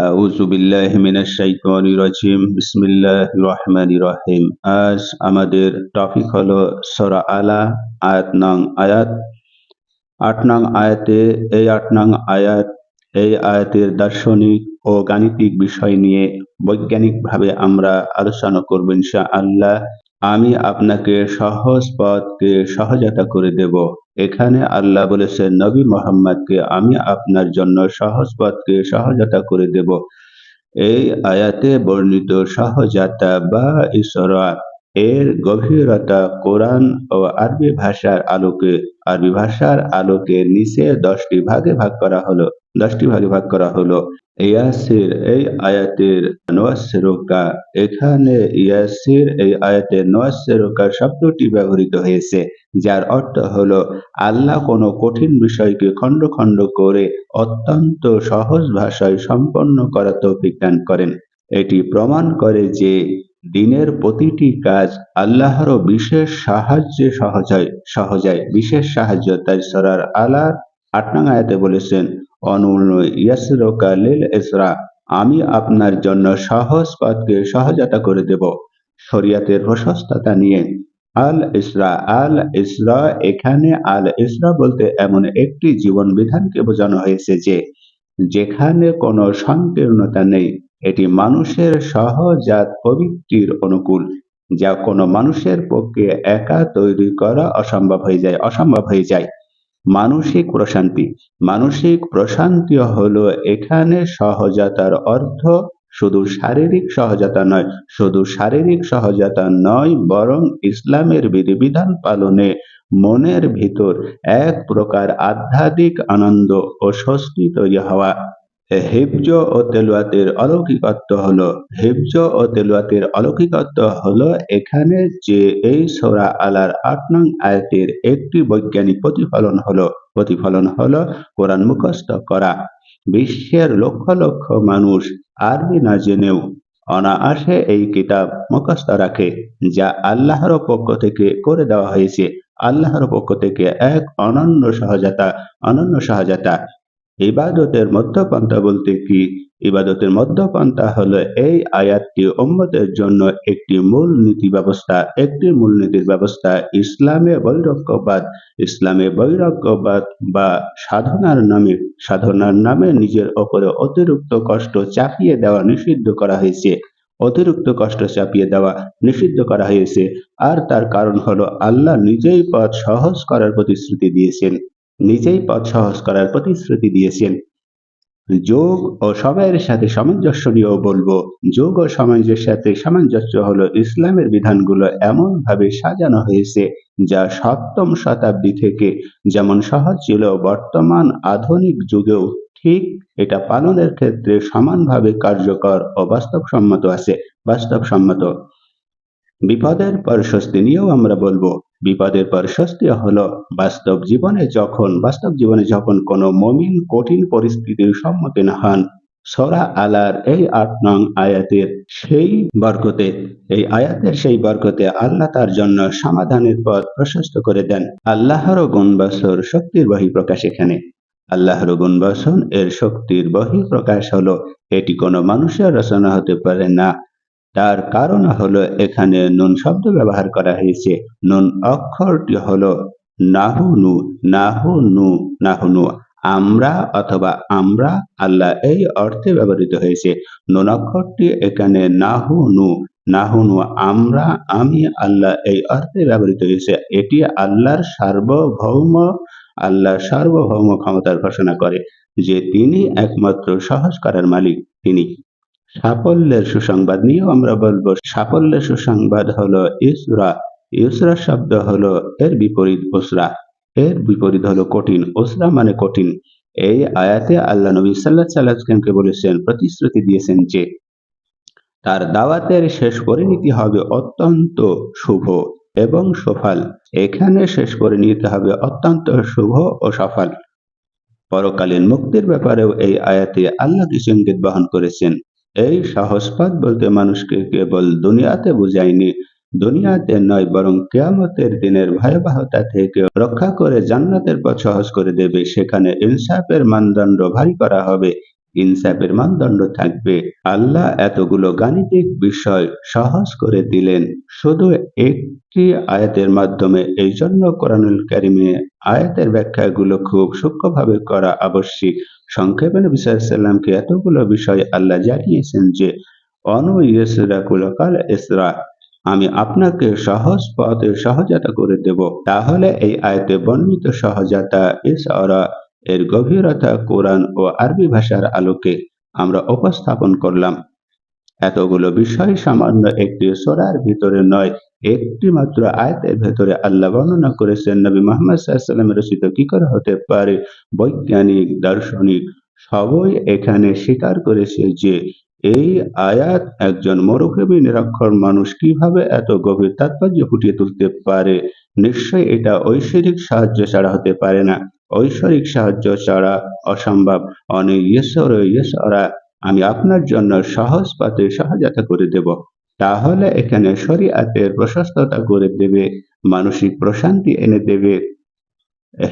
আউযু বিল্লাহি মিনাশ শাইতানির রাজিম। বিসমিল্লাহির রহমানির রহিম। আজ আমাদের টপিক হলো সূরা আলা আয়াত ৮ নং আয়াতে এই ৮ নং আয়াত এই আয়াতের দার্শনিক ও গাণিতিক বিষয় নিয়ে বৈজ্ঞানিকভাবে আমরা আলোচনা করব ইনশাআল্লাহ। আমি আপনাকে সহজ পথকে সহজতা করে দেব। এখানে আল্লাহ বলেছেন নবী মুহাম্মদকে আমি আপনার জন্য সহজ পথকে সহজতা করে দেব। এই আয়াতে বর্ণিত সহজাতা বা ইসরা এর গভীরতা কোরআন ও আরবি ভাষার আলোকে নিচে 10টি ভাগে ভাগ করা হলো। ইয়াসির এই আয়াতের নুয়াসসিরুকা এখানে ইয়াসির এই আয়াতে নুয়াসসিরুকা শব্দটি ব্যবহৃত হয়েছে, যার অর্থ হলো আল্লাহ কোনো কঠিন বিষয়কে খণ্ড খণ্ড করে অত্যন্ত সহজ ভাষায় সম্পন্ন করার তৌফিক দান করেন। এটি প্রমাণ করে যে দিনের প্রতিটি কাজ আল্লাহরও বিশেষ সাহায্যে সহজ হয়। বিশেষ সাহায্য তাই সূরা আলার ৮ নং আয়াতে বলেছেন ইয়াসসিরুকা লিল ইসরা আমি আপনার জন্য সহজ পথকে সহজতা করে দেব। শরিয়াতের প্রশস্ততা নিয়ে আল ইসরা এখানে আল ইসরা বলতে এমন একটি জীবন বিধানকে বোঝানো হয়েছে যেখানে কোনো সংকীর্ণতা নেই। এটি মানুষের সহজাত প্রবৃত্তির অনুকূল, যা কোনো মানুষের পক্ষে একা তৈরি করা অসম্ভব হয়ে যায়। মানসিক প্রশান্তি হলো এখানে সহজতার অর্থ শুধু শারীরিক সহজতা নয়, বরং ইসলামের বিধিবিধান পালনে মনের ভিতর এক প্রকার আধ্যাত্মিক আনন্দ ও স্বস্তি তৈরি হওয়া। হিফজ ও তেলাওয়াতের অলৌকিকত্ব হলো এখানে যে এই সূরা আলার ৮ নং আয়াতের একটি বৈজ্ঞানিক প্রতিফলন হলো কোরআন মুখস্থ করা। বিশ্বের লক্ষ লক্ষ মানুষ আরবি না জেনেও অনায়াসে এই কিতাব মুখস্থ রাখে, যা আল্লাহর পক্ষ থেকে করে দেওয়া হয়েছে। আল্লাহর পক্ষ থেকে এক অনন্য সহজতা। ইবাদতের মধ্যপন্থা বলতে কি? ইবাদতের মধ্যপন্থা হলো এই আয়াতটি উম্মতের জন্য একটি মূলনীতির ব্যবস্থা। ইসলামে বৈরাগ্যবাদ বা সাধনার নামে নিজের ওপরে অতিরিক্ত কষ্ট চাপিয়ে দেওয়া নিষিদ্ধ করা হয়েছে। আর তার কারণ হলো আল্লাহ নিজেই পথ সহজ করার প্রতিশ্রুতি দিয়েছেন। যোগ ও সময়ের সাথে সামঞ্জস্য নিয়েও বলবো। যোগ ও সময়ের সাথে সামঞ্জস্য হলো ইসলামের বিধানগুলো এমন ভাবে সাজানো হয়েছে যা ৭ম শতাব্দী থেকে যেমন সহজ ছিল, বর্তমান আধুনিক যুগেও ঠিক এটা পালনের ক্ষেত্রে সমানভাবে কার্যকর ও বাস্তবসম্মত। বিপদের পর স্বস্তি নিয়েও আমরা বলবো। বিপদের পর স্বস্তি হলো বাস্তব জীবনে যখন কোনো মুমিন কঠিন পরিস্থিতির সম্মুখীন হন, সূরা আলার এই ৮ নং আয়াতের সেই বরকতে আল্লাহ তার জন্য সমাধানের পথ প্রশস্ত করে দেন। আল্লাহর গুণবাচর শক্তির বহিঃপ্রকাশ এখানে। আল্লাহর গুণবাচন এর শক্তির বহিঃপ্রকাশ হলো এটি কোনো মানুষের রচনা হতে পারে না। তার কারণ হলো এখানে নুন শব্দ ব্যবহার করা হয়েছে। নুন অক্ষরটি হলো নাহুনু আমরা অথবা আমরা আল্লাহ এই অর্থে ব্যবহৃত হয়েছে। নুন অক্ষরটি এখানে নাহুনু আমরা আমি আল্লাহ এই অর্থে ব্যবহৃত হয়েছে। এটি আল্লাহর সার্বভৌম ক্ষমতার ঘোষণা করে যে তিনি একমাত্র সহজ করার মালিক। তিনি সাফল্যের সুসংবাদ নিয়েও আমরা বলবো। সাফল্যের সুসংবাদ হলো ইসরা শব্দ হলো এর বিপরীত হলো কঠিন। উসরা মানে কঠিন। এই আয়াতে আল্লাহ নবী সাল্লাল্লাহু আলাইহি ওয়াসাল্লামকে বলেছেন, প্রতিশ্রুতি দিয়েছেন যে তার দাওয়াতের শেষ পরিণতি হবে অত্যন্ত শুভ এবং সফল। এখানে শেষ পরিণতি হবে অত্যন্ত শুভ ও সফল। পরকালীন মুক্তির ব্যাপারেও এই আয়াতে আল্লাহ কিছু ইঙ্গিত বহন করেছেন। এই সহজ পথ বলতে মানুষকে কেবল দুনিয়াতে বুঝায়নি, দুনিয়াতে নয় বরং কিয়ামতের দিনের ভয়াবহতা থেকে রক্ষা করে জান্নাতের পথ সহজ করে দেবে। সেখানে ইনসাফের মানদণ্ড ভারী করা হবে। ইনসাফের মানদণ্ড থাকবে। আল্লাহ এতগুলো গাণিতিক বিষয় সহজ করে দিলেন শুধু একটি আয়াতের মাধ্যমে। এই জন্য কোরআনুল কারিমে আয়াতের ব্যাখ্যাগুলো খুব সূক্ষ্মভাবে করা আবশ্যিক। সংক্ষেপে নবী সাল্লাল্লাহু আলাইহি ওয়াসাল্লামকে এতগুলো বিষয় আল্লাহ জানিয়েছেন যে অনুইয়সিরাকুল ইসরা, আমি আপনাকে সহজ পথে সহজতা করে দেব। তাহলে এই আয়াতে বর্ণিত সহজতা ইসরা এর গভীরতা কোরআন ও আরবি ভাষার আলোকে আমরা উপস্থাপন করলাম। এতগুলো বিষয় সামান্য একটি সূরার ভিতরে নয়, একটি মাত্র আয়াতের ভেতরে আল্লাহ বর্ণনা করেছেন। নবী মুহাম্মদ সাল্লাল্লাহু আলাইহি ওয়াসাল্লামের রচিত কি করে হতে পারে? বৈজ্ঞানিক, দার্শনিক সবই এখানে স্বীকার করেছে যে এই আয়াত একজন মরুভূমি নিরক্ষর মানুষ কিভাবে এত গভীর তাৎপর্য ফুটিয়ে তুলতে পারে। নিশ্চয়ই এটা ঐশ্বরিক সাহায্য ছাড়া হতে পারে না। ঐশ্বরিক সাহায্য ছাড়া অসম্ভব। ইয়সরা, আমি আপনার জন্য সহজ পথে সহজতা করে দেব। তাহলে এখানে শরীয়তের প্রশস্ততা করে দেবে, মানসিক প্রশান্তি এনে দেবে,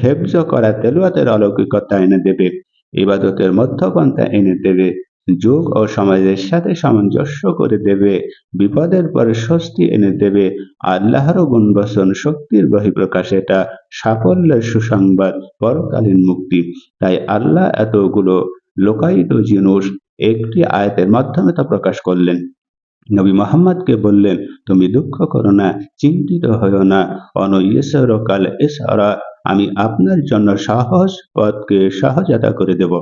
হেফজ করা তেলাওয়াতের অলৌকিকতা এনে দেবে, ইবাদতের মধ্যপন্থা এনে দেবে, যুগ ও সমাজের সাথে সামঞ্জস্য করে দেবে, বিপদের পরে স্বস্তি এনে দেবে, আল্লাহর গুণবচন শক্তির বহিঃপ্রকাশ, এটা সাফল্যের সুসংবাদ, পরকালীন মুক্তি। তাই আল্লাহ এতগুলো লোকায়িত জিনিস একটি আয়াতের মাধ্যমে তা প্রকাশ করলেন। নবী মুহাম্মদকে বললেন, তুমি দুঃখ করো না, চিন্তিত হইও না, অনুইয়সিরাকুল ইসরা, আমি আপনার জন্য সহজ পথকে সহজতা করে দেব।